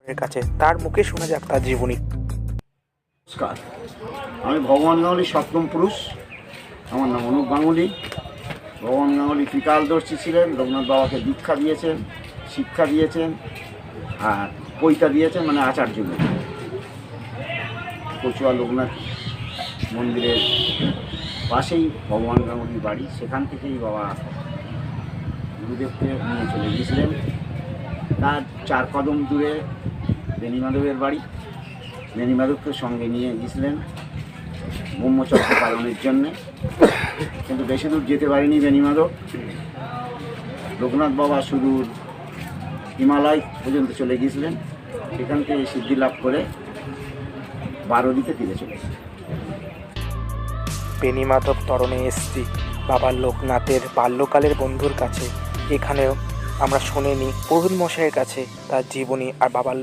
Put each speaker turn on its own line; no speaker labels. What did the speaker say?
এর কাছে তার মুখে শোনা যাক তার জীবনী।
নমস্কার, আমি ভগবান গাঙ্গুলির সপ্তম পুরুষ। আমার নাম অনুপ গাঙ্গুলি। ভগবান গাঙ্গুলি ত্রিকালদর্শী ছিলেন। লোকনাথ বাবাকে দীক্ষা দিয়েছেন, শিক্ষা দিয়েছেন, আর পৈতা দিয়েছেন, মানে আচার্য। কচুয়া লোকনাথ মন্দিরের পাশেই ভগবান গাঙ্গুলির বাড়ি। সেখান থেকেই বাবা গুরুদেবকে নিয়ে চলে গিয়েছিলেন। তার 4 কদম দূরে বেণীমাধবের বাড়ি। বেণীমাধবকে সঙ্গে নিয়ে গিয়েছিলেন ব্রহ্মচর্য পালনের জন্যে, কিন্তু বেশি দূর যেতে পারেনি বেণীমাধব। লোকনাথ বাবা সুদূর হিমালয় পর্যন্ত চলে গিয়েছিলেন। সেখান থেকে সিদ্ধি লাভ করে বারোদিকে ফিরে চলেছে।
বেণীমাধব তরণে এসছি বাবা লোকনাথের বাল্যকালের বন্ধুর কাছে। এখানেও আমরা শুনে নিই পুরোহিত মশাইয়ের কাছে তার জীবনী আর বাবার